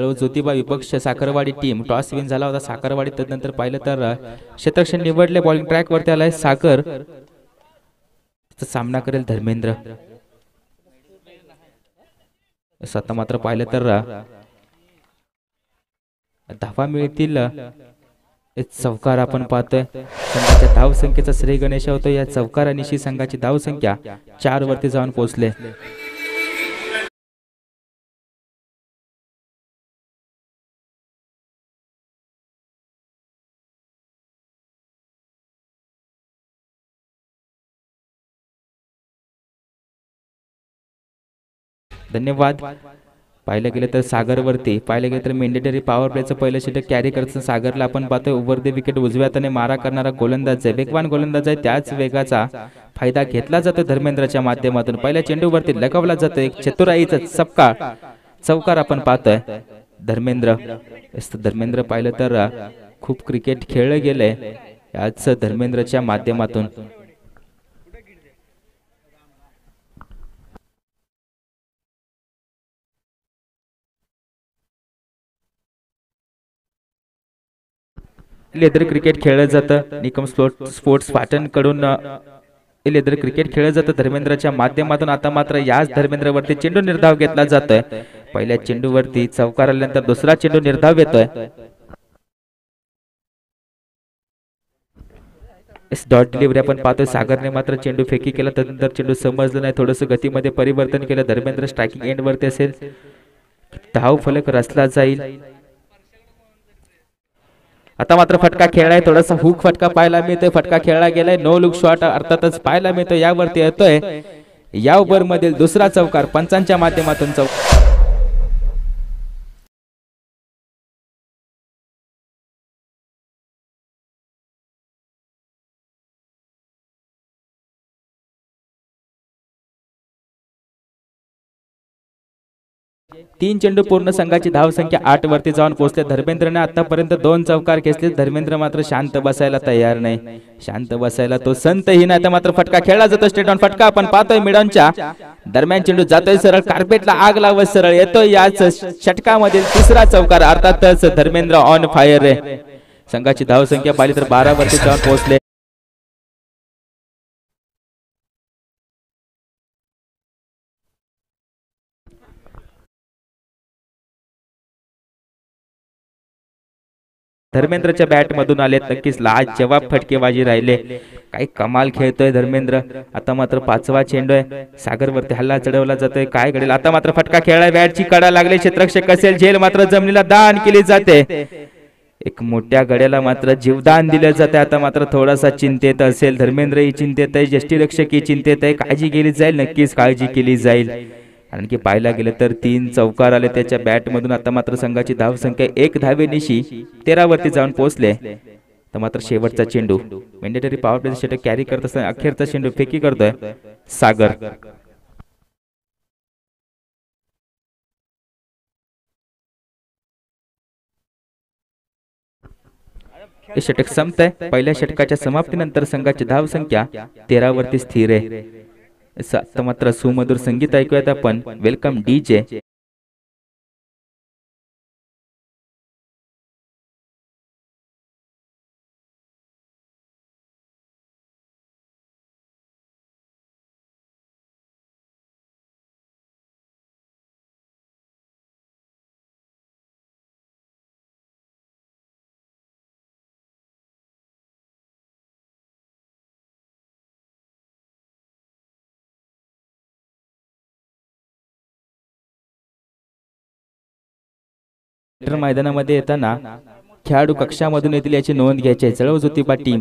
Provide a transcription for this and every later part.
ज्योतिबा विपक्ष Sakharwadi team toss win झाला होता साखरवाडी. त्यानंतर पाहिलं तर क्षेत्ररक्षण निवडले. बॉलिंग ट्रॅक वरती आलाय सागर. सामना करेल धर्मेंद्र. आता मात्र पाहिलं तर धावा मिळतील. चौकार आपण पाहतोय. संघाच्या धाव संख्येचा श्रेय गणेश होतो. या चौकारानिशी संघाची धाव संख्या 4 वरती जाऊन पोहोचले. धन्यवाद. पाहिलं गेलं तर सागरवरती पाहिलं गेलं तर मेंडेटरी पॉवर प्लेचं पहिलं षटक कॅरी करतं सागरला आपण पाहतोय. ओव्हर द विकेट उजव्या हाताने मारा करणारा गोलंदाज आहे. वेगवान गोलंदाज आहे. त्याच वेगाचा फायदा घेतला जातो धर्मेंद्रच्या माध्यमातून. पहिल्या चेंडूवरती लगावला जातो एक चतुराईचा चौकार आपण पाहतोय. धर्मेंद्र पाहिलं तर खूप क्रिकेट खेळलं गेलंय याच धर्मेंद्रच्या माध्यमातून. लेदर क्रिकेट खेळलं जातं निकम स्पोर्ट्स पाटण कडून. लेदर क्रिकेट खेळलं जातं धर्मेंद्रच्या माध्यमातून. आता मात्र याच धर्मेंद्रवरती चेंडू निर्धाव घेतला जातोय. पहिल्या चेंडूवरती चौकार आल्यानंतर दुसरा चेंडू निर्धाव येतोय. डॉट डिलिव्हरी आपण पाहतोय. सागरने मात्र चेंडू फेकी केला. त्यानंतर चेंडू समजलं नाही. थोडंसं गतीमध्ये परिवर्तन केलं. धर्मेंद्र स्ट्रायकिंग एंड वरती असेल. धाव फलक रचला जाईल. आता मात्र फटका खेळलाय. थोडासा हुक फटका पाहायला मिळतोय. फटका खेळला गेलाय. नो लुक शॉट अर्थातच पाहायला मिळतोय. यावरती येतोय या ओव्हर मधील दुसरा चौकार पंचांच्या माध्यमातून. तीन चेंडू पूर्ण संघाची धाव संख्या 8 वरती जाऊन पोहोचले. धर्मेंद्रने आतापर्यंत 2 चौकार घेतले. धर्मेंद्र मात्र शांत बसायला तयार नाही. शांत बसायला तो संतही नाही. आता मात्र फटका खेळला जातो. स्ट्रेट ऑन फटका आपण पाहतोय. मिडॉनच्या दरम्यान चेंडू जातोय सरळ कार्पेटला आग लावत सरळ येतोय. याच षटकामधील तिसरा चौकार अर्थातच धर्मेंद्र ऑन फायर आहे. संघाची धाव संख्या पाहिली तर 12 वरती जाऊन पोहोचले. धर्मेंद्रच्या बॅट मधून आले. नक्कीच लाजवाब फटकेबाजी राहिले. काही कमाल खेळतोय धर्मेंद्र. आता मात्र 5वा चेंडू आहे. सागरवरती हल्ला चढवला जातोय. काय घडेल. आता मात्र फटका खेळलाय. बॅटची कडा लागले. क्षेत्ररक्षक असेल. झेल मात्र जमिनीला दान केली जाते. एक मोठ्या गड्याला मात्र जीवदान दिलं जाते. आता मात्र थोडासा चिंतेत असेल. धर्मेंद्रही चिंतेत आहे. यष्टीरक्षकही चिंतेत आहे. काळजी केली जाईल. नक्कीच काळजी केली जाईल. आणखी पाहायला गेलं तर 3 चौकार आले त्याच्या बॅट मधून. आता मात्र संघाची धाव संख्या 1 धावेनिशी 13 वरती जाऊन पोहोचले. तर मात्र शेवटचा चेंडू मेंडेटरी पॉवर प्ले षटक कॅरी करत असताना अखेरचा चेंडू फेकी करतोय सागर. हे षटक संपतंय. पहिल्या षटकाच्या समाप्तीनंतर संघाची धाव संख्या 13 वरती स्थिर आहे. आता मात्र सुमधुर संगीत ऐकूयात आपण. Welcome DJ. मैदानामध्ये येताना खेळाडू कक्षामधून येतील याची नोंद घ्यायची आहे. चळव ज्योतिबा टीम.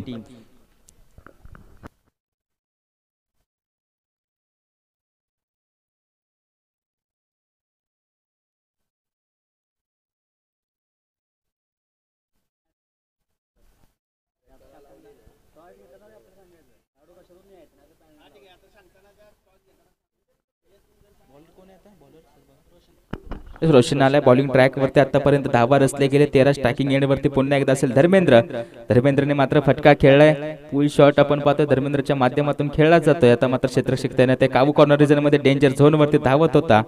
रोशन आलाय बॉलिंग ट्रॅक वरती, आतापर्यंत 10 बार रचले गेले, 13 स्ट्रायकिंग एंड वरती पुन्हा एकदा असेल धर्मेंद्रने मात्र फटका खेळलाय. पुल शॉट आपण पाहतोय धर्मेंद्रच्या माध्यमातून खेळला जातोय. आता मात्र क्षेत्ररक्षक त्याने काबू कॉर्नर रिजन मध्ये डेंजर झोन वरती धावत होता,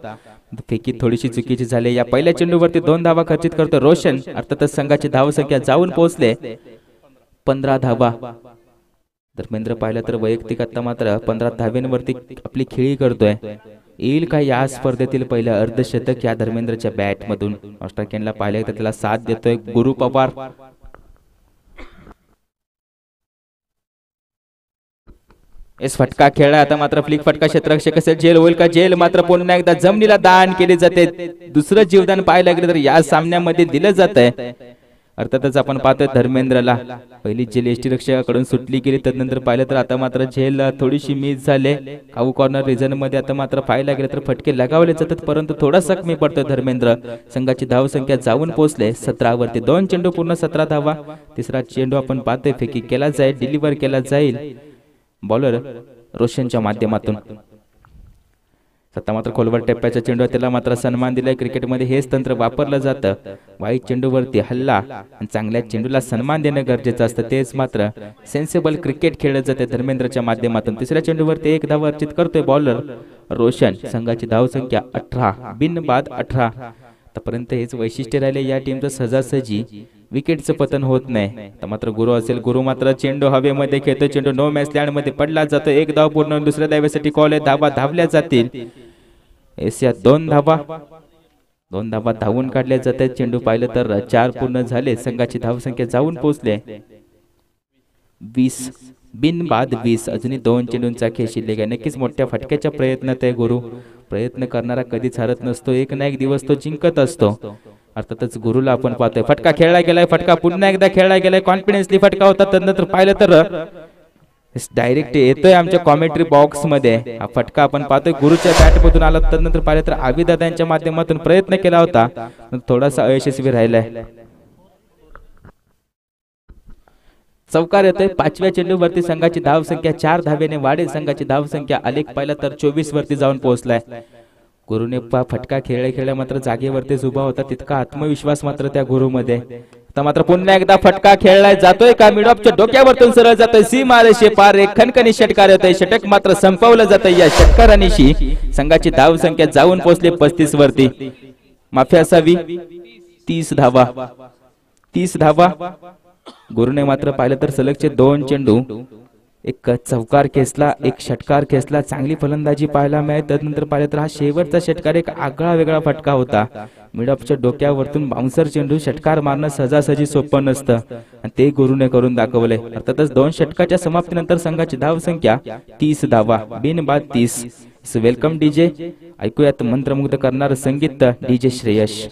फेकी थोडीशी चुकीची झाली. या पहिल्या चेंडूवरती 2 धावा खर्चित करतो रोशन. अर्थातच संघाची धावसंख्या जाऊन पोहोचले 15 धावा. धर्मेंद्र पाहिलं तर वैयक्तिक आता मात्र 15 धाव्यांवरती आपली खेळी करतोय. येईल का या स्पर्धेतील पहिलं अर्धशतक या धर्मेंद्रच्या बॅट मधून? ऑस्ट्रेलियनला पाहिलं तर त्याला साथ देतोय गुरु पवार. इस फटका खेळला, आता मात्र फ्लिक फटका क्षेत्ररक्षक असेल, जेल होईल का? जेल मात्र पुन्हा एकदा जमिनीला दान केले जाते. दुसरं जीवदान पाहायला गेलं तर या सामन्यामध्ये दिलं जात आहे. अर्थातच आपण पाहतोय धर्मेंद्रला पहिली जेल यष्टीरक्षकाकडून सुटली गेली, त्यानंतर पाहिलं तर आता मात्र जेल थोडीशी मिस झाले. काऊ कॉर्नर रिजन मध्ये आता मात्र पाहायला गेलं तर फटके लगावले जातात, परंतु थोडासा कमी पडतोय धर्मेंद्र. संघाची धावसंख्या जाऊन पोहोचले 17 वरती. 2 चेंडू पूर्ण 17 धावा. तिसरा चेंडू आपण पाहतोय फेकी केला जाईल, डिलिव्हर केला जाईल बॉलर रोशनच्या माध्यमातून. आता मात्र खोलवर टप्प्याच्या चेंडू त्याला मात्र सन्मान दिलाय. क्रिकेटमध्ये हेच तंत्र वापरलं जातं, वाईट चेंडूवरती हल्ला आणि चांगल्या चेंडूला सन्मान देणं गरजेचं असतं. तेच मात्र सेन्सेबल क्रिकेट खेळलं जाते धर्मेंद्रच्या माध्यमातून. तिसऱ्या चेंडूवरती 1 धाव अर्जित करतोय बॉलर रोशन. संघाची धावसंख्या 18, बिनबाद 18. आतापर्यंत हेच वैशिष्ट्य राहिले या टीमचं, सहजासहजी विकेटचं पतन होत नाही. तर मात्र गुरु असेल, गुरु मात्र चेंडू हवेमध्ये खेळतो, चेंडू नो मॅच लँड मध्ये पडला जातो. 1 धाव पूर्ण, दुसऱ्या धावेसाठी कॉल आहे, धावा धावल्या जातील. एशिया 2 धावा, 2 धावा धावून काढल्या जातात. चेंडू पाहिलं तर 4 पूर्ण झाले. संघाची धावसंख्या जाऊन पोहोचले 20, बिनबाद 20. अजूनही 2 चेंडूंचा खेळ शिल्लक आहे. नक्कीच मोठ्या फटक्याच्या प्रयत्नात आहे गुरु. प्रयत्न करणारा कधीच हरत नसतो, एक ना एक दिवस तो जिंकत असतो. अर्थातच गुरुला आपण पाहतोय फटका खेळला गेलाय, फटका पुन्हा एकदा खेळला गेलाय. कॉन्फिडन्सली फटका होता, त्यानंतर पाहिलं तर डायरेक्ट येतोय आमच्या कॉमेंट्री बॉक्स मध्ये. हा फटका आपण पाहतोय गुरुच्या बॅट मधून आला, त्यानंतर पाहिलं तर आविदादांच्या माध्यमातून प्रयत्न केला होता, थोडासा अयशस्वी राहिलाय. चौकार येतोय 5व्या चेंडूवरती. संघाची धावसंख्या 4 धावेने वाढेल. संघाची धावसंख्या आलेख पाहिला तर 24 वरती जाऊन पोहोचलाय. गुरुने फटका खेळल्या मात्र जागेवरतीच उभा होता, तितका आत्मविश्वास मात्र त्या गुरुमध्ये. आता मात्र पुन्हा एकदा फटका खेळलाय, जातोय का? मिडऑफच्या डोक्यावरतून सरळ जातोय, सीमारेषे पार. एक खणखणी षटकार येतोय, षटक मात्र संपवलं जातंय या षटकारांनीशी. संघाची धावसंख्या जाऊन पोहोचली 35 वरती. माफी असावी 30 धावा, 30 धावा. गुरुने मात्र पाहिलं तर सलगचे 2 चेंडू, एक चौकार खेचला, एक षटकार खेचला. चांगली फलंदाजी पाहायला मिळाली. त्यानंतर पाहिलं तर हा शेवटचा षटकार एक आगळा वेगळा फटका होता. मिडऑफच्या डोक्यावरतून बाउन्सर चेंडू षटकार मारणं सहजासहजी सोपं नसतं, आणि ते गुरुने करून दाखवले. अर्थातच 2 षटकाच्या समाप्तीनंतर संघाची धावसंख्या 30 धावा, बिनबाद 30. Welcome DJ. ऐकूयात मंत्रमुग्ध करणारं संगीत DJ Shreyash.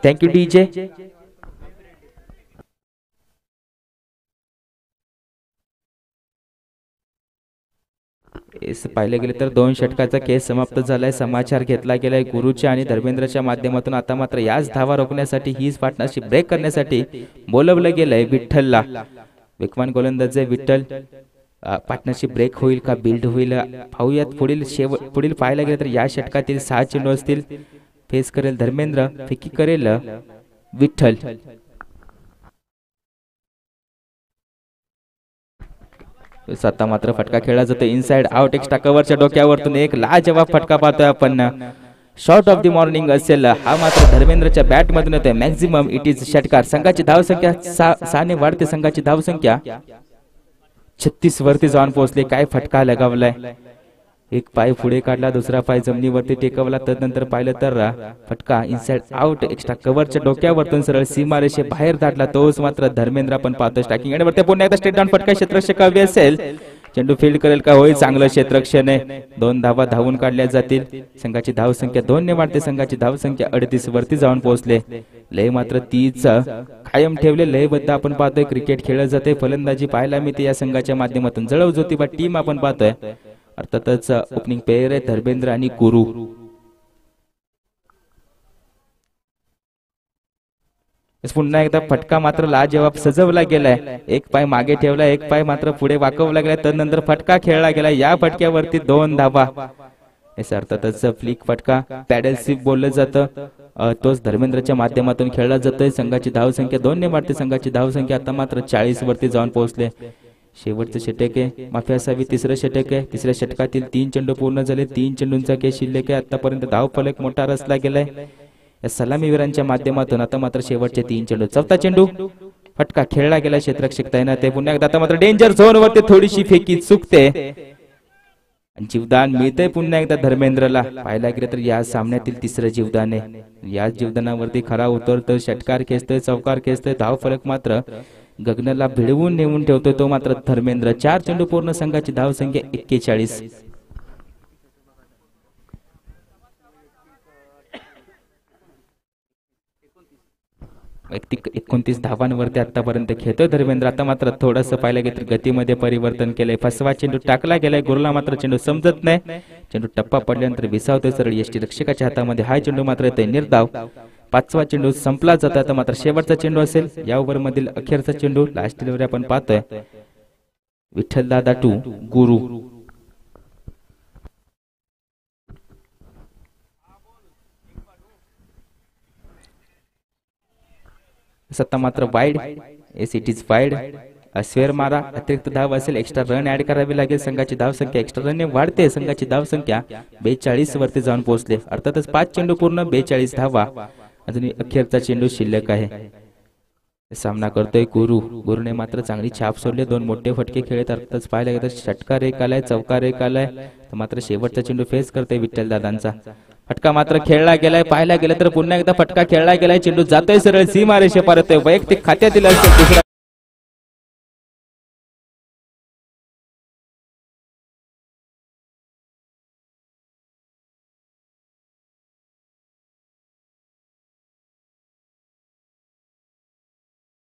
Thank you DJ. पाहिले गेले तर 2 षटकाचा खेळ समाप्त झालाय. समाचार घेतला गेलाय गुरुच्या आणि धर्मेंद्रच्या माध्यमातून. आता मात्र याच धावा रोखण्यासाठी, हीच पार्टनरशिप ब्रेक करण्यासाठी बोलवलं गेलंय विठ्ठलला. वेगवान गोलंदाज विठ्ठल. पार्टनरशिप ब्रेक होईल का, बिल्ड होईल, पाहूयात. पुढील पाहायला गेलं तर या षटकातील 6 चेंडू असतील. फेस करेल धर्मेंद्र, फेकी करेल विठ्ठल. आता मात्र फटका खेळला जातो इनसाइड आउट. एक्स्ट्रा कव्हरच्या डोक्यावरतून एक लाजवाब फटका पाहतोय आपण. शॉट ऑफ द मॉर्निंग असेल हा, मात्र धर्मेंद्रच्या बॅट मधून येतोय. मॅक्झिमम इट इज षटकार. संघाची धावसंख्या 6 ने वाढते. संघाची धावसंख्या 36 वरती जाऊन पोहोचले. काय फटका लगावलाय, एक पाय पुढे काढला, दुसरा पाय जमिनीवरती टेकवला, तदनंतर पाहिलं तर फटका इनसाइड आउट, एक्स्ट्रा कव्हरच्या डोक्यावरतून सरळ सीमारेषे बाहेर धाडला. तोच मात्र धर्मेंद्र आपण पाहतो स्ट्रायकिंग आणि वरती पुन्हा एकदा स्ट्रेट डाऊन फटका क्षेत्ररक्षक हवी असेल. चेंडू फील्ड करेल का? होईल, चांगलं क्षेत्ररक्षण आहे. 2 धावा धावून काढल्या जातील. संघाची धाव संख्या 2 ने वाढते. संघाची धाव संख्या 38 वरती जाऊन पोहोचले. लय मात्र तीच कायम ठेवले. लयबद्ध आपण पाहतोय क्रिकेट खेळलं जाते. फलंदाजी पाहायला मिळते या संघाच्या माध्यमातून. जळव ज्योतिबा टीम आपण पाहतोय. अर्थातच ओपनिंग पेअर आहे धर्मेंद्र आणि गुरु. पुन्हा एकदा फटका मात्र लाजवाब सजवला गेलाय. एक पाय मागे ठेवला, एक पाय मात्र पुढे वाकवला गेलाय. तदनंतर फटका खेळला गेला. या फटक्यावरती 2 धावा. अर्थातच फ्लिक फटका पॅडल स्वीप बोललं जातं. तोच धर्मेंद्रच्या माध्यमातून खेळला जातोय. संघाची धाव संख्या 2 ने वाढते. संघाची धाव संख्या आता मात्र 40 वरती जाऊन पोहोचले. शेवटचं षटक आहे, माफी असावी, तिसरं षटक आहे. तिसऱ्या षटकातील 3 चेंडू पूर्ण झाले. 3 चेंडूंचा खेळ शिल्लक आहे. आतापर्यंत धाव फलक मोठा रचला गेलाय या सलामीवीरांच्या माध्यमातून. आता मात्र शेवटचे 3 चेंडू. चौथा चेंडू फटका खेळला गेला. क्षेत्ररक्षक तैनात आहे. पुन्हा एकदा आता मात्र डेंजर झोन वरती थोडीशी फेकी चुकते. जीवदान मिळतंय पुन्हा एकदा धर्मेंद्रला. पाहायला गेलं तर या सामन्यातील तिसरं जीवदान आहे. या जीवदानावरती खरा उतरतोय, षटकार खेचतोय, चौकार खेचतोय. धाव फलक मात्र गगनला भिडवून नेऊन ठेवतोय तो मात्र धर्मेंद्र. 4 चेंडू पूर्ण. संघाची धाव संख्या 41. वैयक्तिक 29 धावांवरती आतापर्यंत खेळतोय धर्मेंद्र. आता मात्र थोडंसं पाहिलं गेलं तर गतीमध्ये परिवर्तन केलंय. फसवा चेंडू टाकला गेलाय. गुरुला मात्र चेंडू समजत नाही. चेंडू टप्पा पडल्यानंतर विसावतोय सरळ यष्टी रक्षकाच्या हातामध्ये. हा चेंडू मात्र येतोय निर्धाव. 5वा चेंडू संपला जातो. आता मात्र शेवटचा चेंडू असेल या ओव्हर मधील अखेरचा चेंडू. लास्ट डिलिव्हरी आपण पाहतोय. विठ्ठलदादा टू गुरु. सत्ता मात्र wide. It is wide. Square मारा. अतिरिक्त धाव असेल. एक्स्ट्रा रन ऍड करावी लागेल. संघाची धाव संख्या एक्स्ट्रा रन ने वाढते. संघाची धाव संख्या 42 वरती जाऊन पोहोचले. अर्थातच 5 चेंडू पूर्ण, 42 धावा. अजून अखेरचा चेंडू शिल्लक आहे. सामना करतोय गुरु. गुरुने मात्र चांगली छाप सोडली. 2 मोठे फटके खेळत. अर्थातच पाहायला गेलं षटकार एक आलाय, चौकार एक आलाय. तर मात्र शेवटचा चेंडू फेस करतोय विठ्ठल दादांचा. फटका मात्र खेळला गेलाय. पाहायला गेलं तर पुन्हा एकदा फटका खेळला गेलाय. चेंडू जातोय सरळ सीमारेषे परत. वैयक्तिक खात्यातील दुसरा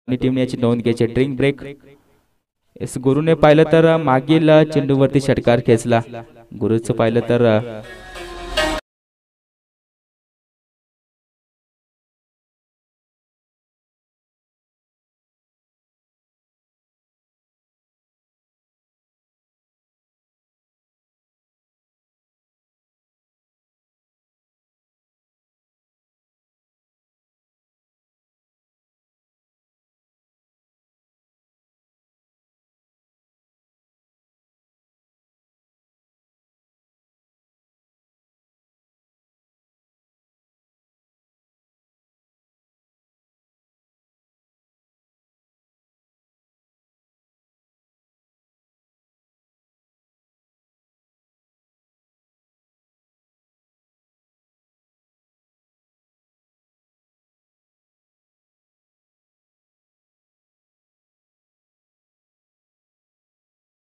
टीमने याची नोंद घ्यायची. Drink break. गुरुने पाहिलं तर मागील चेंडूवरती षटकार खेचला. गुरुचं पाहिलं तर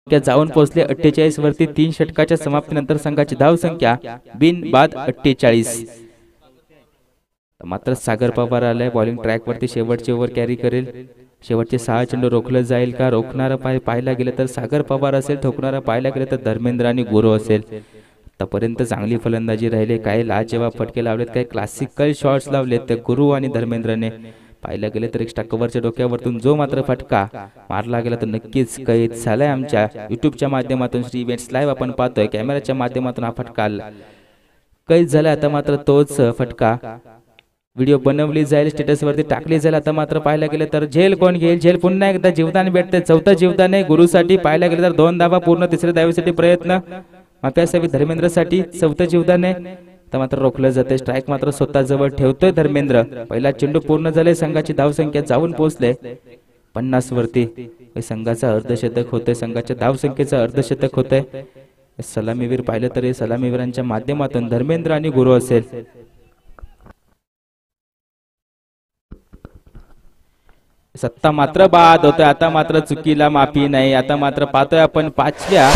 जाऊन पोहोचले 48 वरती. 3 षटकाच्या समाप्तीनंतर संघाची धाव संख्या बिन बाद 48. मात्र सागर पवार आलाय बॉलिंग ट्रॅक वरती. शेवटचे ओव्हर कॅरी करेल. शेवटचे 6 चेंडू रोखलं जाईल का? रोखणारा पाहायला गेलं तर सागर पवार असेल. ठोकणारा पाहायला गेलं तर धर्मेंद्र आणि गुरु असेल. आतापर्यंत चांगली फलंदाजी राहिली. काही लाजवाब फटके लावलेत, काही क्लासिकल शॉट्स लावलेत त्या गुरु आणि धर्मेंद्रने. पाहायला गेले तर एक्स्ट्रा कव्हरच्या डोक्यावरतून जो मात्र फटका मारला गेला तो नक्कीच कैद झालाय. आमच्या युट्यूबच्या माध्यमातून श्री इव्हेंट्स लाईव्ह आपण पाहतोय. कॅमेराच्या माध्यमातून हा फटका कैद झालाय. आता मात्र तोच फटका व्हिडिओ बनवली जाईल, स्टेटस वरती टाकली जाईल. आता मात्र पाहायला गेलं तर झेल कोण घेईल? झेल पुन्हा एकदा जीवदान भेटते. 4थं जीवदान आहे गुरुसाठी. पाहायला गेलं तर 2 धावा पूर्ण. 3ऱ्या धावेसाठी प्रयत्न. माफी असावी धर्मेंद्रसाठी. 4थं जीवदान आहे. तर मात्र रोखलं जाते. स्ट्राईक मात्र स्वतः जवळ ठेवतोय धर्मेंद्र. पहिला चेंडू पूर्ण झाले. संघाची धाव संख्या जाऊन पोहोचले 50 वरती. संघाचा अर्धशतक होतंय. संघाच्या धाव संख्येचं अर्धशतक होतंय. सलामीवीर पाहिलं तर हे सलामीवीरांच्या माध्यमातून धर्मेंद्र आणि गुरु असेल. सत्ता मात्र बाद होतोय. आता मात्र चुकीला माफी नाही. आता मात्र पाहतोय आपण पाचव्या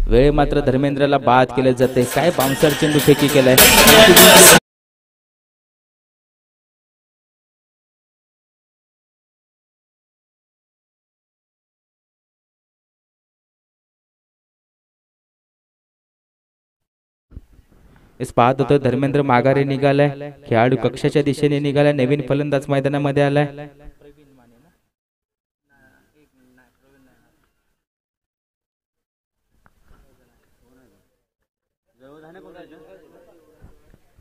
वेळे मात्र धर्मेंद्रला बाद केले जाते. काय बाउन्सर चेंडू फेकी केलाय. पाहत होतो धर्मेंद्र माघारी निघालाय. खेळाडू कक्षाच्या दिशेने निघालाय. नवीन फलंदाज मैदानामध्ये आलाय.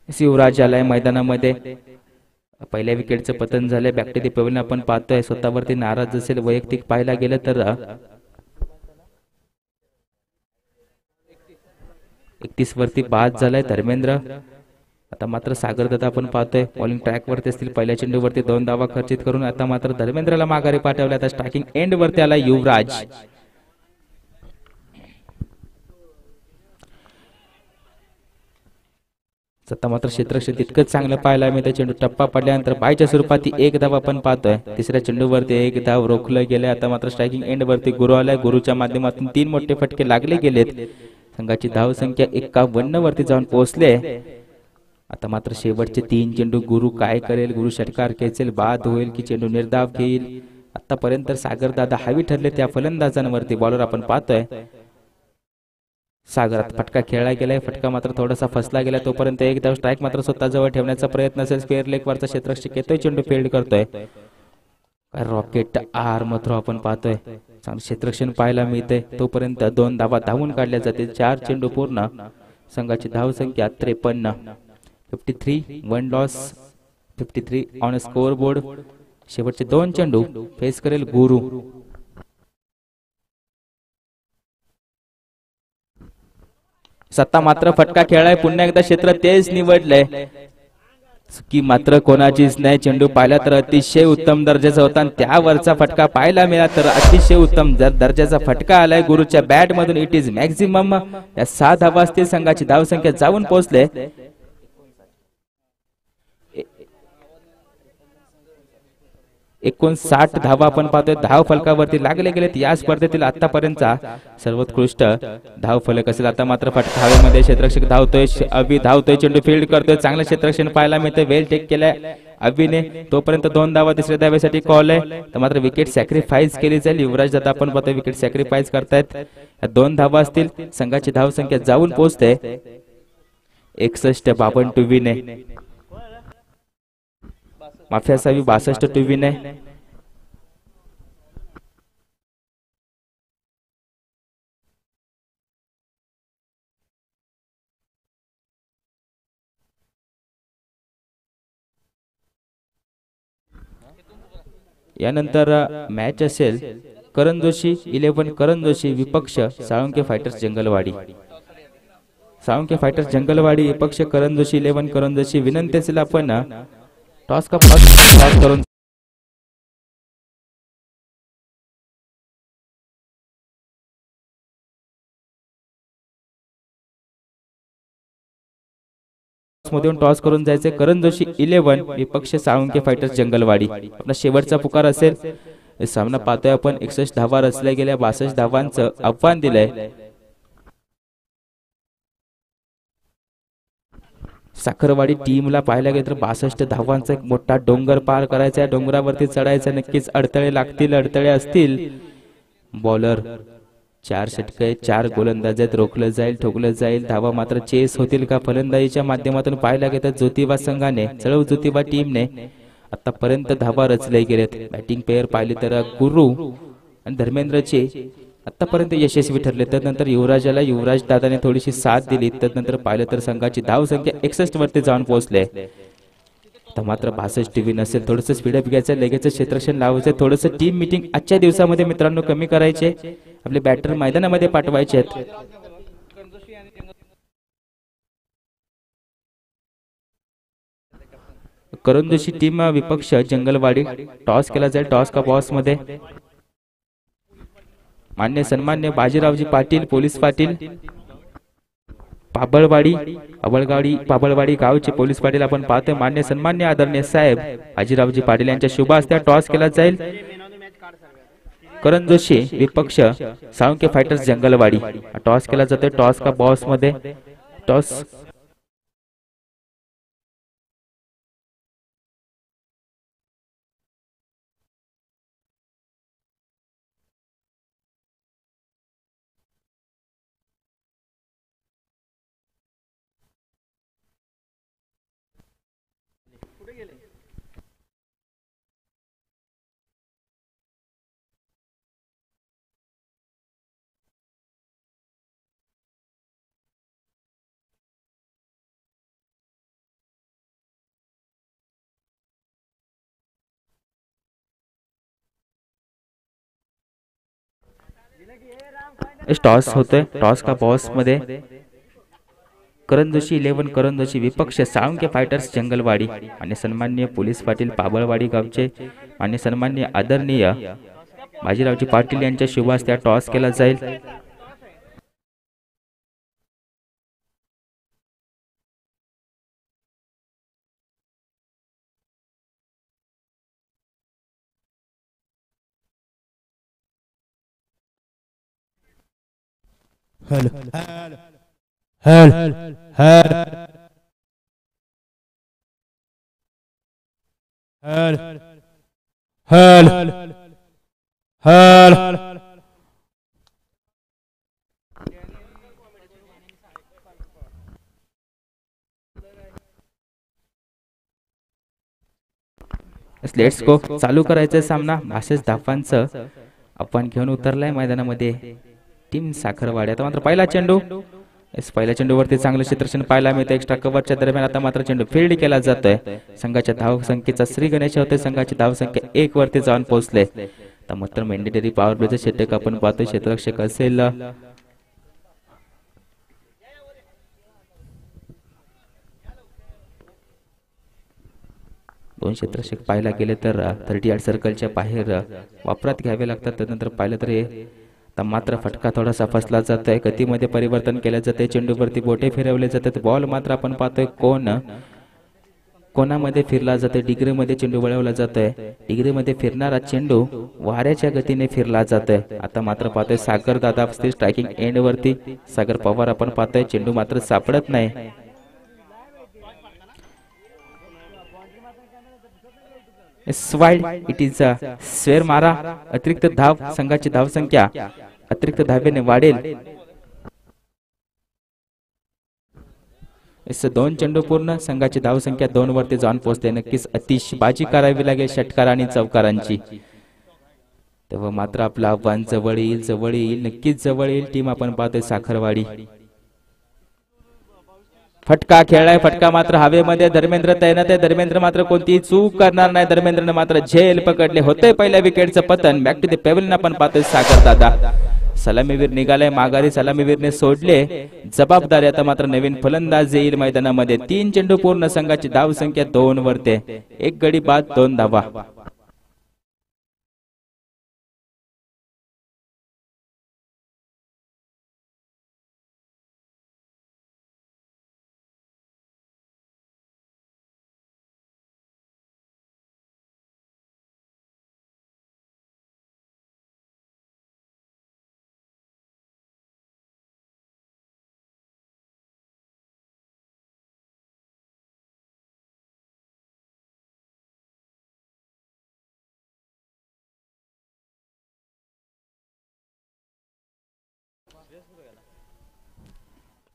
युवराज आलाय मैदानामध्ये. पहिल्या विकेटचं पतन झालंय. बॅक टू दी पवेलियन आपण पाहतोय. स्वतःवरती नाराज असेल वैयक्तिक पाहायला गेलं तर 31 वरती बाद झालाय धर्मेंद्र. आता मात्र सागर दादा आपण पाहतोय बॉलिंग ट्रॅक वरती असतील. पहिल्या चेंडूवरती 2 धावा खर्चित करून आता मात्र धर्मेंद्रला माघारी पाठवले. आता स्ट्रायकिंग एंड वरती आला युवराज. सत्ता मात्र क्षेत्ररक्षण तितकंच चांगलं पाहायला मिळतं. चेंडू टप्पा पडल्यानंतर बायच्या स्वरूपात 1 धाव आपण पाहतोय. तिसऱ्या चेंडूवरती 1 धाव रोखलं गेले. आता मात्र स्ट्रायकिंग एंड वरती गुरु आलाय. गुरुच्या माध्यमातून 3 मोठे फटके लागले गेलेत. संघाची धाव संख्या 51 वरती जाऊन पोहोचले. आता मात्र शेवटचे 3 चेंडू गुरु काय करेल. गुरु षटकार खेचेल, बाद होईल की चेंडू निर्धाव घेईल. आतापर्यंत सागर दादा हवी ठरले त्या फलंदाजांवरती. बॉलर आपण पाहतोय सागरात फटका खेळला गेलाय. फटका मात्र थोडासा फसला गेला. तोपर्यंत 1 धाव स्ट्राईक मात्र स्वतःजवळ ठेवण्याचा प्रयत्न असेल. स्क्वेअर लेग वरचा क्षेत्ररक्षक येतोय, चेंडू फील्ड करतोय. रॉकेट आर्म थ्रो आपण पाहतोय. क्षेत्ररक्षण पाहायला मिळते. तोपर्यंत 2 धावा धावून काढल्या जातील. 4 चेंडू पूर्ण. संघाची धाव संख्या 53. 53 1 लॉस 53 ऑन स्कोर बोर्ड. शेवटचे 2 चेंडू फेस करेल गुरु. सत्ता मात्र फटका खेळाय. पुन्हा एकदा क्षेत्र तेच निवडलंय. की मात्र कोणाचीच नाही. चेंडू पाहिला तर अतिशय उत्तम दर्जाचा होता. त्यावरचा फटका पाहायला मिळाला तर अतिशय उत्तम दर्जाचा फटका आलाय गुरुच्या बॅट मधून. It is maximum. या 6 धावा असतील. संघाची धाव संख्या जाऊन पोहोचले 59 धावा आपण पाहतोय. धाव फलकावरती लागले गेलेत. या स्पर्धेतील आतापर्यंतचा सर्वोत्कृष्ट धाव फलक असेल. आता मात्र फटका हवेमध्ये. क्षेत्ररक्षक धावतोय. अभि धावतोय, चेंडू फील्ड करतोय. चांगलं क्षेत्ररक्षण पाहायला मिळतंय. वेल टेक केलाय अभिने. तोपर्यंत 2 धावा तिसऱ्या धावेसाठी कॉल आहे. तर मात्र विकेट सॅक्रिफाईस केली जाईल. युवराज दादा आपण पाहतोय विकेट सॅक्रिफाईस करतायत. 2 धावा असतील. संघाची धाव संख्या जाऊन पोहोचते 61 52 टू विने. माफी असावी 62 टू विने. यानंतर मॅच असेल करण जोशी 11 करण जोशी विपक्ष साळुंके फायटर्स जंगलवाडी. साळुंके फायटर्स जंगलवाडी विपक्ष करण जोशी 11 करण जोशी. विनंती असेल आपण टॉस करून मधून टॉस करून जायचे. करण जोशी 11 विपक्ष साळुंके फायटर्स जंगलवाडी. आपला शेवटचा पुकार असेल. सामना पाहतोय आपण. 61 धावा रचल्या गेल्या. 62 धावांचं आव्हान दिलंय. साखरवाडी टीमला पाहायला गेलं तर 62 धावांचा एक मोठा डोंगर पार करायचा आहे. डोंगरावरती चढायचं. नक्कीच अडथळे लागतील, अडथळे असतील. बॉलर 4 षटके 4 गोलंदाज आहेत. रोखलं जाईल, ठोकलं जाईल. धावा मात्र चेस होतील का. फलंदाजीच्या माध्यमातून पाहायला गेलं तर ज्योतिबा संघाने चळव ज्योतिबा टीमने आतापर्यंत धावा रचले गेलेत. बॅटिंग पेअर पाहिली तर गुरु आणि धर्मेंद्रचे आतापर्यंत यशस्वी ठरले. त्यानंतर युवराजाला युवराज दादाने थोडीशी साथ दिली. त्यानंतर पाहिलं तर संघाची धाव संख्या 61 वरती जाऊन पोहोचले. तर मात्र 62 टीव्ही नसेल. थोडंसं स्पीडअप घ्यायचं. लगेच क्षेत्ररक्षण लावायचं. थोडंसं टीम मीटिंग आजच्या दिवसामध्ये मित्रांनो कमी करायचे. आपले बॅटर मैदानामध्ये पाठवायचे आहेत. करण जोशी टीम विपक्ष जंगलवाडी. टॉस केला जाईल. टॉस का बॉस मध्ये मान्य सन्मान्य बाजीरावजी पाटील पोलीस पाटील पाबळवाडी पाबळवाडी गावचे पोलीस पाटील आपण पाहतोय मान्य सन्मान्य आदरणीय साहेब बाजीरावजी पाटील यांच्या शुभ हस्ते टॉस केला जाईल। करण जोशी विपक्ष साळुंके फायटर्स जंगलवाडी टॉस केला जातोय। टॉस का बॉस मध्ये टॉस टॉस होतोय। टॉस का बॉस मध्ये करण जोशी 11 करण जोशी विपक्ष साळुंके फायटर्स जंगलवाडी आणि सन्माननीय पोलीस पाटील पाबळवाडी गावचे आणि सन्माननीय आदरणीय बाजीरावजी पाटील यांच्या शुभ हस्ते टॉस केला जाईल। Hello hello hello hello hello let's go चालू करायचा सामना। भाषेस धावांचं आपण घेऊन उतरलाय मैदानामध्ये टीम साखरवाडी। आता मात्र पहिला चेंडू पहिल्या चेंडूवरती चांगलं क्षेत्ररक्षण पाहायला मिळतं एक्स्ट्रा कव्हरच्या दरम्यान। आता मात्र चेंडू फील्ड केला जातोय। संघाच्या धाव संख्येचा श्री गणेश होते। संघाची धाव संख्या 1 वरती जाऊन पोहोचले। आता मात्र मॅन्डेटरी पॉवर प्लेचं षटक आपण पाहतोय क्षेत्ररक्षक असेल दोन क्षेत्ररक्षक पाहायला गेले तर 30 यार्ड सर्कलच्या बाहेर वापरात घ्यावे लागतात। त्यानंतर पाहिलं तर आता मात्र फटका थोडासा फसला जातोय। गतीमध्ये परिवर्तन केले जाते। चेंडूवरती बोटे फिरवले जातात। बॉल मात्र आपण पाहतोय कोणामध्ये फिरला जातोय। डिग्रीमध्ये चेंडू वळवला जातोय। डिग्रीमध्ये फिरणारा चेंडू वाऱ्याच्या गतीने फिरला जातोय। आता मात्र पाहतोय सागर दादा स्ट्रायकिंग एंड वरती सागर पवार आपण पाहतोय चेंडू मात्र सापडत नाही। इट इज स्वेर मारा। अतिरिक्त धाव संघाची धाव संख्या अतिरिक्त धावेने वाढेल। दोन चेंडू पूर्ण संघाची धाव संख्या 2 वरती जाऊन पोहोचते। नक्कीच अतिशय बाजी करावी लागेल षटकार आणि चौकारांची। तेव्हा मात्र आपलं आव्हान जवळ येईल नक्कीच जवळ येईल। टीम आपण पाहतोय साखरवाडी। फटका खेळलाय। फटका मात्र हवेमध्ये धर्मेंद्र तैनात आहे। धर्मेंद्र मात्र कोणतीही चूक करणार नाही। धर्मेंद्रने मात्र झेल पकडले होते। पहिल्या विकेटचं पतन बॅक टू द पेव्हलियन आपण पाहतोय सागर दादा। सलामीवीर निघालाय माघारी। सलामीवीरने सोडले जबाबदारी। आता मात्र नवीन फलंदाज येईल मैदानामध्ये। 3 चेंडू पूर्ण संघाची धाव संख्या 2 वरते 1 गडी बाद 2 धावा।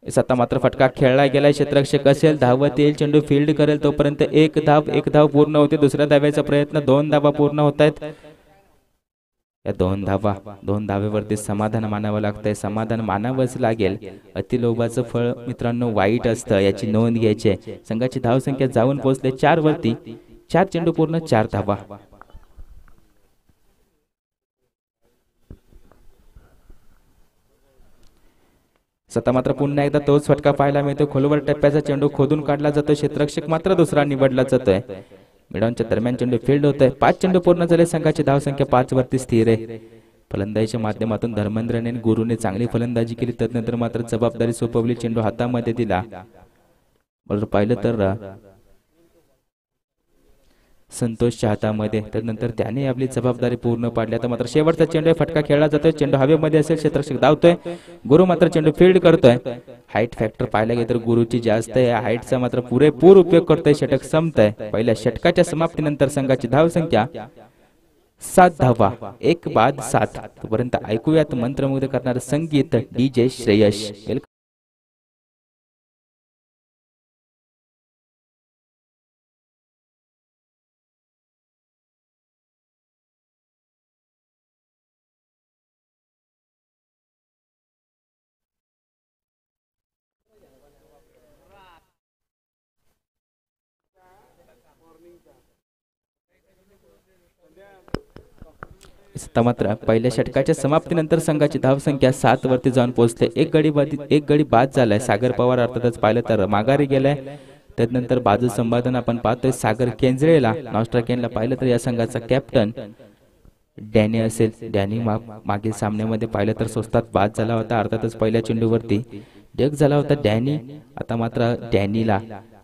आता मात्र फटका खेळला गेलाय। क्षेत्ररक्षक असेल धावत येईल चेंडू फील्ड करेल तोपर्यंत एक धाव पूर्ण होते। दुसऱ्या धावेचा प्रयत्न 2 धावा पूर्ण होत आहेत। या 2 धावेवरती समाधान मानावं लागतंय। समाधान मानावंच लागेल। अतिलोभाचं फळ मित्रांनो वाईट असतं याची नोंद घ्यायची आहे। संघाची धाव संख्या जाऊन पोहोचले 4 वरती। 4 चेंडू पूर्ण 4 धावा। सता मात्र पुन्हा एकदा तोच फटका पाहायला मिळतो। खोलवर टप्प्याचा चेंडू खोदून काढला जातो। क्षेत्ररक्षक मात्र दुसरा निवडला जातोय। मिडॉनच्या दरम्यान चेंडू फील्ड होतोय। 5 चेंडू पूर्ण झाले। संघाची धाव संख्या 5 वरती स्थिर आहे। फलंदाजीच्या माध्यमातून धर्मेंद्रने आणि गुरुने चांगली फलंदाजी केली. त्यानंतर मात्र जबाबदारी सोपवली, चेंडू हातामध्ये दिला. बरोबर पाहिलं तर संतोषच्या हातामध्ये. त्यानंतर त्याने आपली जबाबदारी पूर्ण पाडली. आता मात्र शेवटचा चेंडू फटका खेळला जातोय, चेंडू हवेमध्ये असेल, क्षेत्ररक्षक धावतोय, गुरु मात्र चेंडू फील्ड करतोय. हाईट फॅक्टर पाहायला गेलं तर गुरुची जास्त आहे, हाईटचा मात्र पुरेपूर उपयोग करतोय. षटक संपतंय. पहिल्या षटकाच्या समाप्तीनंतर संघाची धावसंख्या 7 धावा, 1 बाद 7. तोपर्यंत ऐकूयात मंत्रमुग्ध करणारं संगीत DJ श्रेयश. मात्र पहिल्या षटकाच्या समाप्तीनंतर संघाची धावसंख्या 7 वरती जाऊन पोहोचते. एक गडी बाद झालाय. सागर पवार अर्थातच पाहिलं तर माघारी गेलाय. त्यानंतर बाजू संपादन आपण पाहतोय सागर केंजळेला. नॉस्ट्राकेनला पाहिलं तर या संघाचा कॅप्टन डॅनी असेल. डॅनी मागील सामन्यामध्ये पाहिलं तर स्वस्तात बाद झाला होता. अर्थातच पहिल्या चेंडूवरती डक झाला होता डॅनी. आता मात्र डॅनीला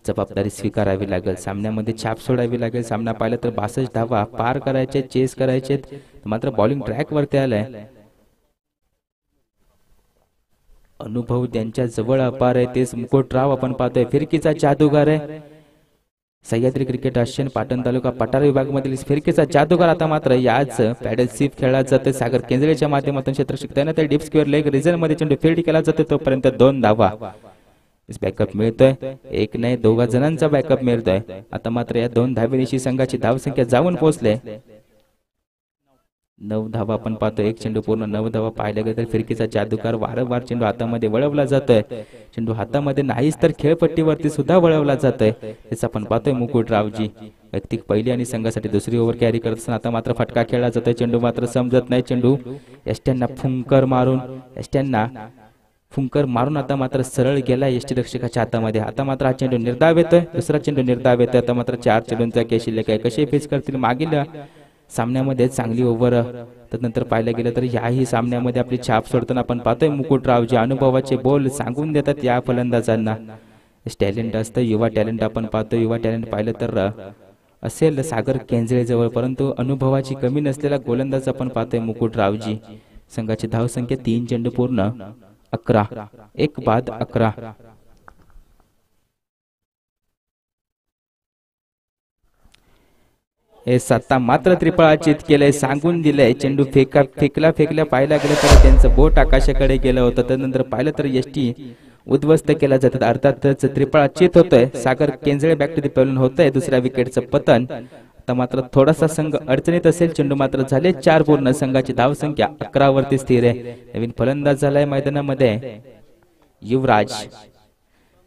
जबाबदारी स्वीकारावी लागेल, सामन्यामध्ये छाप सोडावी लागेल. सामना पाहिला तर 62 धावा पार करायचे, चेस करायचे. मात्र बॉलिंग ट्रॅक वरती आलाय. अनुभव त्यांच्या जवळ अपार आहे. तेच मुकुटराव आपण पाहतोय, फिरकीचा जादूगार आहे. सह्याद्री क्रिकेट असोसिएशन पाटण तालुका पठार विभाग मधील फिरकीचा जादूगार. आता मात्र याच पॅडल सीप खेळला जाते सागर केंद्रेच्या माध्यमातून. क्षेत्ररक्षक त्यानंतर डीप स्क्वेअर लेग रिझन मध्ये चेंडू फील्ड केला जातो. तोपर्यंत 2 धावा बॅकअप मिळतोय. एक नाही 2 जणांचा बॅकअप मिळतोय. आता मात्र या 2 धावेनिशी संघाची धावसंख्या जाऊन पोहोचले 9 धावा आपण पाहतो. एक चेंडू पूर्ण 9 धावा पाहिल्या गेले तर फिरकीचा जादूगार वारंवार चेंडू हातामध्ये वळवला जातोय. चेंडू हातामध्ये नाहीच तर खेळपट्टीवरती सुद्धा वळवला जातोय. हेच आपण पाहतोय मुकुटरावजी व्यक्तिक पहिली आणि संघासाठी दुसरी ओव्हर कॅरी करत असताना आता मात्र फटका खेळला जातोय. चेंडू मात्र समजत नाही. चेंडू एस्ट्यांना फुंकर मारून आता मात्र सरळ गेला यष्टी रक्षकाच्या हातामध्ये. आता मात्र हा चेंडू निर्धाव येतोय, दुसरा चेंडू निर्धाव येतोय. आता मात्र 4 चेंडूंचा केस शिल्लक आहे. कसे फेस करतील मागील सामन्यामध्ये चांगली ओव्हर. त्यानंतर पाहिलं गेलं तर याही सामन्यामध्ये आपली छाप सोडताना आपण पाहतोय मुकुटरावजी अनुभवाचे बोल सांगून देतात या फलंदाजांना. टॅलेंट असतं, युवा टॅलेंट आपण पाहतो. युवा टॅलेंट पाहिलं तर असेल सागर केंजळे जवळ, परंतु अनुभवाची कमी नसलेला गोलंदाज आपण पाहतोय मुकुटरावजी. संघाची धावसंख्या 3 चेंडू पूर्ण 11, 1 बाद 11. हे सत्ता मात्र त्रिफळाचीत केलंय, सांगून दिलंय. चेंडू फेकल्या पाहिला गेलं तर त्यांचं बोट आकाशाकडे गेलं होतं. त्यानंतर पाहिलं तर यष्टी उद्ध्वस्त केला जातात. अर्थातच त्रिफळाचीत होतोय. सागर केंजळे बॅक टू द पेलून होतंय. दुसऱ्या विकेटचं पतन. आता मात्र थोडासा संघ अडचणीत असेल. चेंडू मात्र झाले 4 पूर्ण. संघाची धावसंख्या 11 वरती स्थिर आहे. नवीन फलंदाज झालाय मैदानामध्ये युवराज.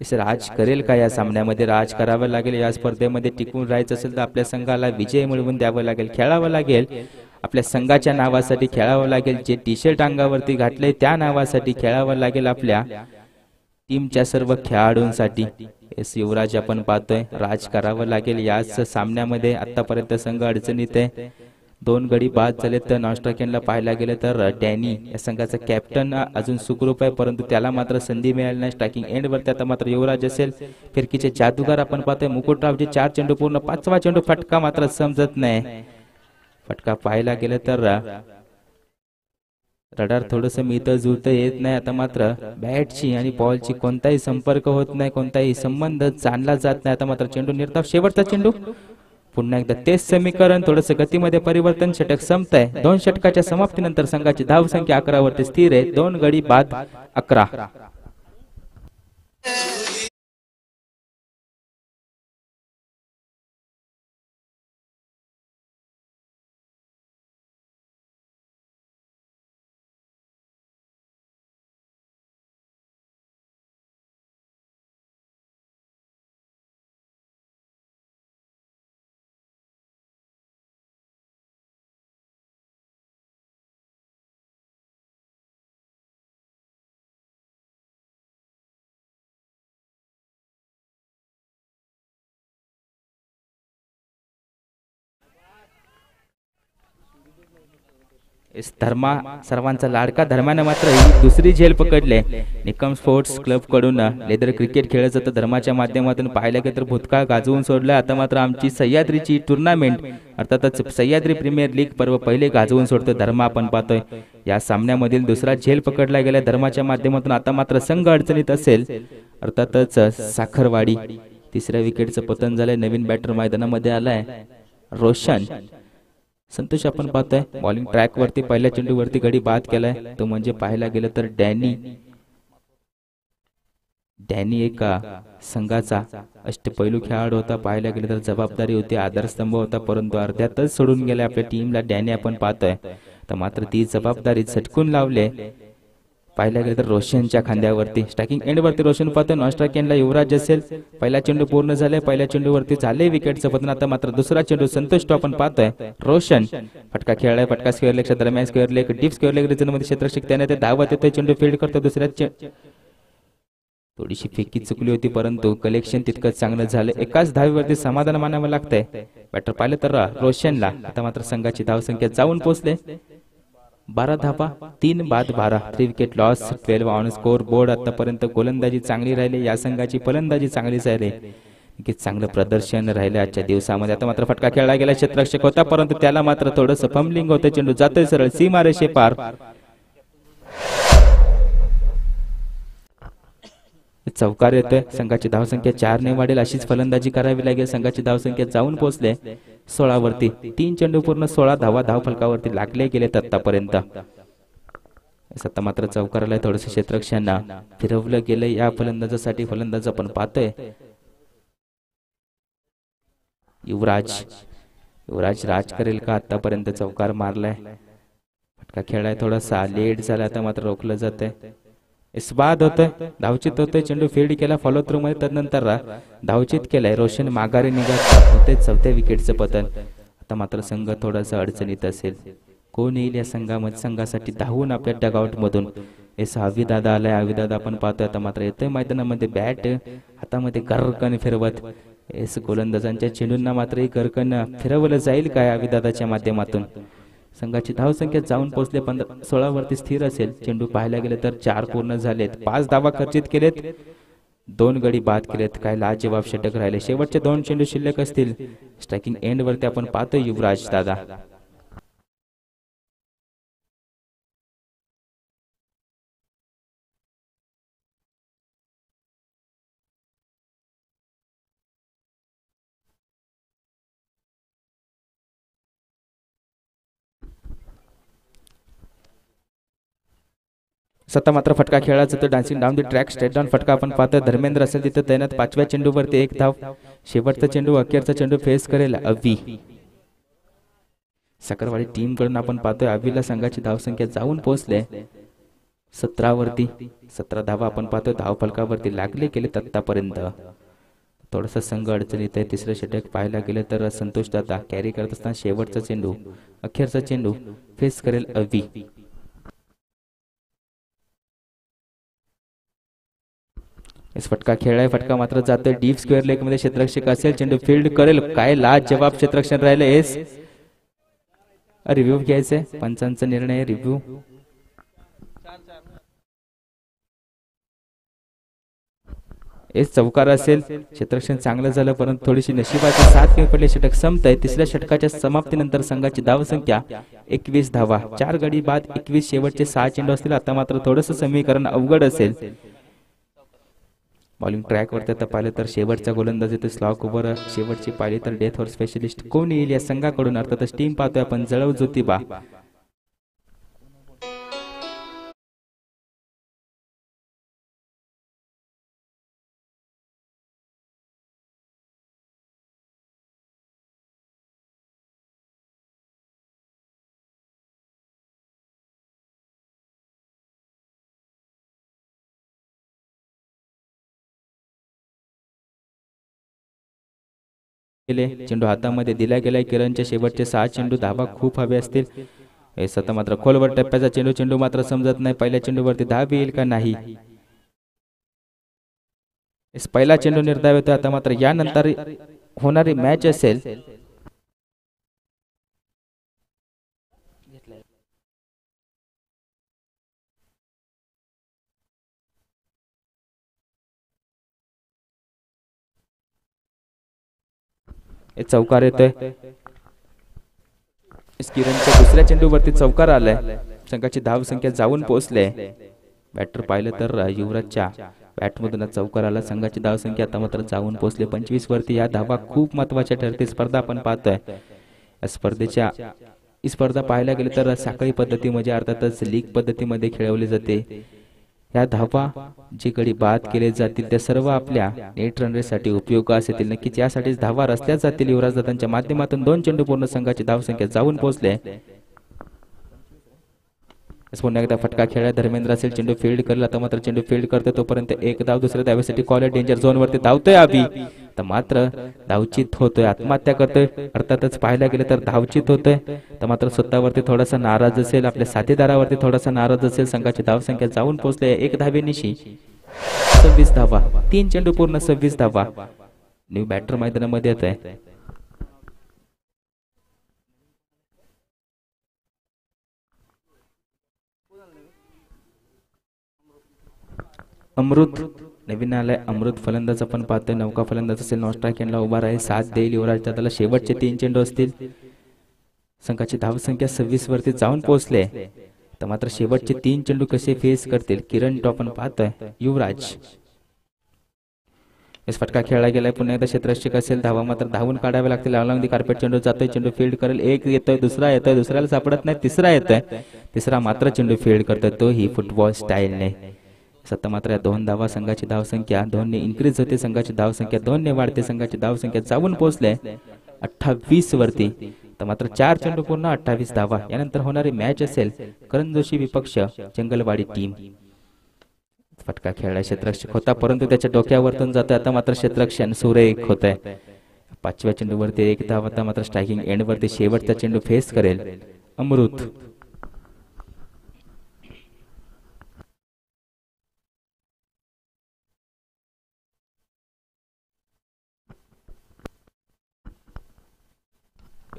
राज करेल का या सामन्यामध्ये? राज करावं लागेल. या स्पर्धेमध्ये टिकून राहायचं असेल तर आपल्या संघाला विजय मिळवून द्यावं लागेल, खेळावं लागेल. आपल्या संघाच्या नावासाठी खेळावं लागेल. जे टी शर्ट अंगावरती घातले त्या नावासाठी खेळावं लागेल. आपल्या टीमच्या सर्व खेळाडूंसाठी युवराज आपण पाहतोय. राज करावं लागेल याच सामन्यामध्ये. आतापर्यंत संघ अडचणीत आहे. 2 गडी बाद झाले. तर नॉस्ट्राकेनला पाहायला गेलं तर डॅनी या संघाचा कॅप्टन अजून सुखरूप आहे, परंतु त्याला मात्र संधी मिळाली नाही स्ट्रायकिंग एंड वरती. आता मात्र युवराज असेल. फिरकीचे जादूगार आपण पाहतोय मुकुटरावजी. 4 चेंडू पूर्ण 5वा चेंडू फटका मात्र समजत नाही. फटका पाहायला गेलं तर रडार थोडंसं मिळतं जुळतं येत नाही. आता मात्र बॅटची आणि बॉलची कोणताही संपर्क होत नाही, कोणताही संबंध जाणला जात नाही. आता मात्र चेंडू निर्धाव. शेवटचा चेंडू. पुन्हा एकदा तेच समीकरण, थोडंसं गतीमध्ये परिवर्तन. षटक संपतंय. 2 षटकाच्या समाप्तीनंतर संघाची धावसंख्या 11 वरती स्थिर आहे. 2 गडी बाद 11. धर्मा सर्वांचा लाडका धर्मानं मात्र ही दुसरी झेल पकडले. निकम स्पोर्ट्स क्लब कडून लेदर क्रिकेट खेळलं जातं धर्माच्या माध्यमातून पाहिलं की तर भूतकाळ गाजवून सोडलं. आता मात्र आमची सह्याद्रीची टुर्नामेंट अर्थातच सह्याद्री प्रीमियर लीग पर्व पहिले गाजवून सोडतं धर्मा आपण पाहतोय. या सामन्यामधील दुसरा झेल पकडला गेला धर्माच्या माध्यमातून. आता मात्र संघ अडचणीत असेल अर्थातच साखरवाडी. तिसऱ्या विकेटचं पतन झालंय. नवीन बॅटर मैदानामध्ये आलाय रोशन. संतोष आपण पाहतोय बॉलिंग ट्रॅक वरती पहिल्या चेंडूवरती गडी बाद केलाय तो म्हणजे पाहायला गेलं तर डॅनी एका संघाचा अष्टपैलू खेळाडू होता. पाहायला गेलं तर जबाबदारी होती आधारस्तंभ होता परंतु अर्ध्यातच सोडून गेला आपल्या टीमला डॅनी आपण पाहतोय. तर मात्र ती जबाबदारी झटकून लावले पाहिल्या गेलं तर रोशनच्या खांद्यावरती. स्ट्रायकिंग एंड वरती रोशन पाहतोय. नॉन स्ट्राइक एंडला युवराज असेल. पहिला चेंडू पूर्ण झाले. पहिल्या चेंडूवरती झाले विकेटचं पतन. आता मात्र दुसरा चेंडू संतोष तो आपण पाहतोय. रोशन फटका खेळलाय. फटका स्क्वेअर लेगच्या दरम्यान square leg deep square leg region मध्ये क्षेत्ररक्षक त्याने ते धावत येतोय. चेंडू फील्ड करतो. दुसऱ्या थोडीशी फेकी चुकली होती परंतु कलेक्शन तितकंच चांगलं झालं. एकाच धावीवरती समाधान मानावं लागतंय. बॅटर पाहिलं तर रोशनला. आता मात्र संघाची धावसंख्या जाऊन पोहोचले 12 धावा 3 बाद 12. 3 wicket loss 12 on score board. आतापर्यंत गोलंदाजी चांगली राहिली या संघाची फलंदाजी चांगलीच राहिली. चांगलं प्रदर्शन राहिले आजच्या दिवसामध्ये. आता मात्र फटका खेळला गेला. क्षेत्ररक्षक होता परंतु त्याला मात्र थोडंसं फंबलिंग होतं. चेंडू जातोय सरळ सीमारेषे पार. चौकार येतोय. संघाची धावसंख्या 4 ने वाढेल अशीच फलंदाजी करावी लागेल. संघाची धावसंख्या जाऊन पोहोचले 16 वरती. 3 चेंडू पूर्ण 16 धावा धाव फलकावरती लागले गेलेत आतापर्यंत. आता मात्र चौकाराला थोडस क्षेत्ररक्षकांना फिरवलं गेलं या फलंदाजासाठी. फलंदाज आपण पाहतोय युवराज राज करेल का. आतापर्यंत चौकार मारलाय. फटका खेळाय थोडासा लेट झाला. आता मात्र रोखलं जातंय. बाद होतोय. धावचित होतोय. चेंडू फील्ड केला फॉलो थ्रू मध्ये. त्यानंतर धावचित केलाय. रोशन माघारी निघत होते. चौथ्या विकेटचं पतन. आता मात्र संघ थोडासा अडचणीत असेल. कोण येईल या संघामध्ये. संघासाठी धावून आपल्या डगआउट मधून दादा आलाय. आविदादा आपण पाहतोय. आता मात्र येतोय मैदानामध्ये बॅट हातामध्ये गर्रकन फिरवत. गोलंदाजांच्या चेंडूंना मात्र गर्रकन फिरवलं जाईल काय आविदादाच्या माध्यमातून. संघाची धावसंख्या जाऊन पोहोचले 16 वरती स्थिर असेल. चेंडू पाहायला गेले तर 4 पूर्ण झालेत. 5 धावा खर्चित केलेत. 2 गडी बाद केलेत. काय लाजवाब षटक राहिले. शेवटचे 2 चेंडू शिल्लक असतील. स्ट्रायकिंग एंड वरती आपण पाहतो युवराज दादा. सत्ता मात्र फटका खेळायचा तर dancing down the track straight down फटका आपण पाहतोय. धर्मेंद्र असेल तिथे तैनात. 5व्या चेंडूवरती 1 धाव. शेवटचा चेंडू अखेरचा चेंडू फेस करेल अवी. साखरवाडी टीम कडून आपण पाहतोय अवीला संघाची धावसंख्या जाऊन पोहोचले 17 वरती. 17 धावा आपण पाहतोय धाव फलकावरती लागले गेले आतापर्यंत. थोडासा संघ अडचणीत आहे. तिसरं षटक पाहायला गेलं तर संतोष दादा कॅरी करत असताना शेवटचा चेंडू अखेरचा चेंडू फेस करेल अवी. फटका खेळाय. फटका मात्र जातोय डीप स्क्वेअर लेग मध्ये. क्षेत्ररक्षक असेल. चेंडू फील्ड करेल. काय लाजवाब क्षेत्ररक्षण राहिले. रिव्ह्यू घ्यायचंय. पंचांचा निर्णय रिव्ह्यू. चौकार असेल. क्षेत्ररक्षण चांगलं झालं परंतु थोडीशी नशिबाची साथ कमी पडली. षटक संपतंय. तिसऱ्या षटकाच्या समाप्तीनंतर संघाची धावसंख्या 21 धावा 4 गडी बाद 21. शेवटचे 6 चेंडू असतील. आता मात्र थोडंसं समीकरण अवघड असेल. बॉलिंग ट्रॅक वरती आता पाहिलं तर शेवटचा गोलंदाज येतो स्लॉक ओव्हर. शेवटची पाहिली तर डेथ ओव्हर स्पेशलिस्ट कोण येईल या संघाकडून. अर्थातच टीम पाहतोय आपण जळव ज्योतिबा. चेंडू हातामध्ये दिला गेलाय. किरणच्या शेवटचे 6 चेंडू धावा खूप हवे असतील. आता मात्र खोलवर टप्प्याचा चेंडू. चेंडू मात्र समजत नाही. पहिल्या चेंडूवरती धाव येईल का नाही. पहिला चेंडू निर्धाव होता. आता मात्र यानंतर होणारी मॅच असेल चौकार येतोय. किरणच्या दुसऱ्या चेंडूवरती चौकार आलाय. संघाची धाव संख्या जाऊन पोहोचले. बॅटर पाहिलं तर युवराजच्या बॅटमधून चौकार आला. संघाची धाव संख्या आता मात्र जाऊन पोहोचले 25 वरती. या धावा खूप महत्वाच्या ठरते. स्पर्धा आपण पाहतोय या स्पर्धेच्या ही स्पर्धा पाहायला गेली तर साखळी पद्धतीमध्ये अर्थातच लीग पद्धतीमध्ये खेळवली जाते. या धावा जे गडी बाद केले जातील त्या सर्व आपल्या नेट रन रेससाठी उपयोगास येतील. नक्कीच यासाठीच धावा रचल्या जातील. युवराज दादांच्या माध्यमातून 2 चेंडू पूर्ण संघाची धाव संख्या जाऊन पोहोचले. पुन्हा एकदा फटका खेळला. धर्मेंद्र असेल चेंडू फील्ड करेल. आता मात्र चेंडू फील्ड करतो तोपर्यंत एक धाव दुसऱ्या धावेसाठी कॉल डेंजर झोन वरती धावतोय अभि. तर मात्र धावचित होतोय. आत्महत्या करतोय. अर्थातच पाहायला गेलं तर धावचित होतोय. तर मात्र स्वतःवरती थोडासा नाराज असेल. आपल्या साथीदारावरती थोडासा नाराज असेल. संघाची धाव संख्या जाऊन पोहोचले 1 धावेनिशी 26 धावा. 3 चेंडू पूर्ण 26 धावा. न्यू बॅटर मैदानामध्ये येत आहे. अमृत नवीन आलाय. अमृत फलंदाज आपण पाहतोय. नौका फलंदाज असेल. नॉस्ट्राईक यांना उभा राहील. साथ देईल युवराज दादाला. शेवटचे 3 चेंडू असतील. संघाची धावसंख्या 26 वरती जाऊन पोहोचले. तर मात्र शेवटचे 3 चेंडू कसे फेस करतील किरण टॉप आपण पाहतोय. युवराज फटका खेळला गेलाय. पुन्हा एकदा क्षेत्ररक्षक असेल. धावा मात्र धावून काढावे लागतील. लावलामध्ये कार्पेट चेंडू जातोय. चेंडू फील्ड करेल. एक येतोय. दुसरा येतोय. दुसऱ्याला सापडत नाही. तिसरा येतोय. तिसरा मात्र चेंडू फील्ड करतोय. तो ही फुटबॉल स्टाईलने. सत्ता मात्र या 2 धावा. संघाची धाव संख्या 2 ने इन्क्रीज होते. संघाची धाव संख्या 2 ने वाढते. संघाची धाव संख्या जाऊन पोहोचले 28 वरती. तर मात्र 4 चेंडू पूर्ण 28 धावा. यानंतर होणारी मॅच असेल करण जोशी विपक्ष जंगलवाडी टीम. फटका खेळला. क्षेत्ररक्षक होता परंतु त्याच्या डोक्यावरतून जातोय. आता मात्र क्षेत्ररक्षण सुरेख होत आहे. 5व्या चेंडूवरती 1 धाव. आता मात्र स्ट्रायकिंग एंड वरती शेवटचा चेंडू फेस करेल अमृत.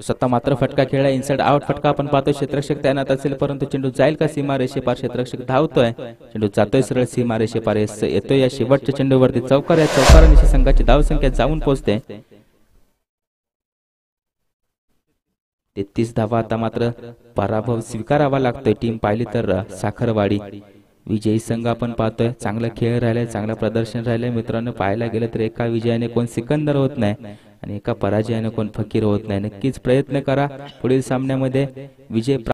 स्वतः मात्र फटका खेळला. इनसाइड आउट फटका आपण पाहतोय. क्षेत्ररक्षक तैनात असेल परंतु चेंडू जाईल का सीमारेषेपार. क्षेत्ररक्षक धावतोय. चेंडू जातोय सरळ सीमारेषेपार. येतोय या शेवटच्या चेंडूवरती चौकार. या चौकारानिशी संघाची धाव संख्या जाऊन पोहोचते 33 धावा. आता मात्र पराभव स्वीकारावा लागतोय. टीम पाहिली तर साखरवाडी विजयी संघ आपण पाहतोय. चांगला खेळ राहिलाय. चांगलं प्रदर्शन राहिलंय. मित्रांनो पाहायला गेलं तर एका विजयाने कोण सिकंदर होत नाही आणि एका पराजयाने कोण फकीर होत नाही. नक्कीच प्रयत्न करा पुढील सामन्यामध्ये विजय